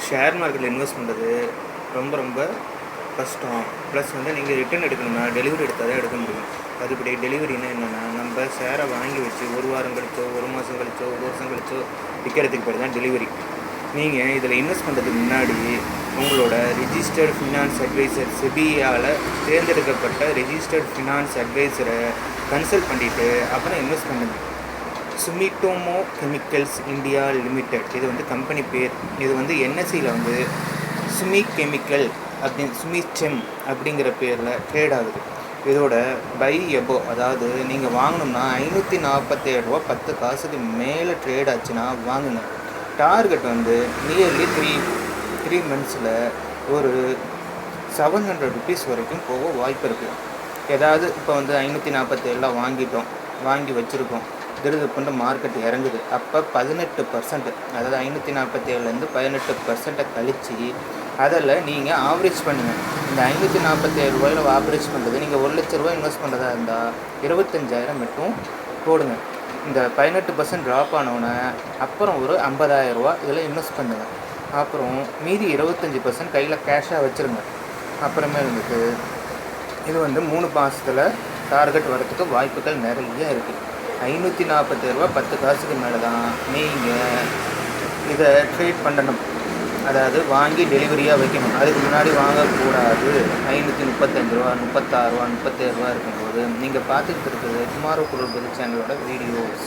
Share மார்க்கெட்டில் invest பண்ணுறது ரொம்ப ரொம்ப கஷ்டம். ப்ளஸ் வந்து நீங்கள் ரிட்டர்ன் எடுக்கணும்னா டெலிவரி எடுத்தால் தான் எடுக்க முடியும். அதுபடி டெலிவரினா என்னென்னா, நம்ம ஷேரை வாங்கி வச்சு ஒரு வாரம் கழிச்சோ, ஒரு மாதம் கழிச்சோ, ஒரு வருஷம் கழிச்சோ விற்கிறதுக்கு பேர் தான் டெலிவரி. நீங்கள் இதில் இன்வெஸ்ட் பண்ணுறதுக்கு முன்னாடி உங்களோட ரிஜிஸ்டர்ட் ஃபினான்ஸ் அட்வைசர் செபியால் தேர்ந்தெடுக்கப்பட்ட ரிஜிஸ்டர்ட் ஃபினான்ஸ் அட்வைசரை கன்சல்ட் பண்ணிவிட்டு அப்புறம் இன்வெஸ்ட் பண்ணுங்கள். சுமிட்டோமோ கெமிக்கல்ஸ் இந்தியா லிமிடெட், இது வந்து கம்பெனி பேர். இது வந்து என்எஸ்சியில் வந்து சுமி கெமிக்கல் சுமிச்செம் அப்படிங்கிற பேரில் ட்ரேட் ஆகுது. இதோட பை எபோ, அதாவது நீங்கள் வாங்கணும்னா 547 ரூபா 10 காசுக்கு மேலே ட்ரேட் ஆச்சுன்னா வாங்குங்க. டார்கெட் வந்து நியர்லி த்ரீ மந்த்ஸில் ஒரு 700 ருபீஸ் வரைக்கும் போக வாய்ப்பு இருக்குது. ஏதாவது இப்போ வந்து 547 வாங்கி வச்சுருக்கோம், திருதுப்புண்டு மார்க்கெட் இறங்குது. அப்போ 18%, அதாவது 547லேருந்து 18% கழித்து அதில் நீங்கள் ஆவரேஜ் பண்ணுங்கள். இந்த 547 ரூபாயில் ஆவரேஜ் பண்ணுறது, நீங்கள் 1 லட்ச ரூபா இன்வெஸ்ட் பண்ணுறதா இருந்தால் 25,000 மட்டும் போடுங்க. இந்த 18% ட்ராப் ஆனோன்னே அப்புறம் ஒரு 50,000 ரூபா இதில் இன்வெஸ்ட் பண்ணுங்கள். அப்புறம் மீதி 25% கையில் கேஷாக வச்சுருங்க. அப்புறமே இருந்துட்டு இது வந்து 3 மாதத்தில் டார்கெட் வரத்துக்கு வாய்ப்புகள் நிறைய இருக்குது. 547 ரூபா 10 காசுக்கு மேலே தான் நீங்கள் இதை ட்ரேட் பண்ணணும். அதாவது வாங்கி டெலிவரியாக வைக்கணும். அதுக்கு முன்னாடி வாங்கக்கூடாது. 535 ரூபா 36 ரூபா 37 ரூபா இருக்கும்போது நீங்கள் பார்த்துக்கிட்டு இருக்கிறது டுமாரோ குரோர்பதி சேனலோட வீடியோஸ்.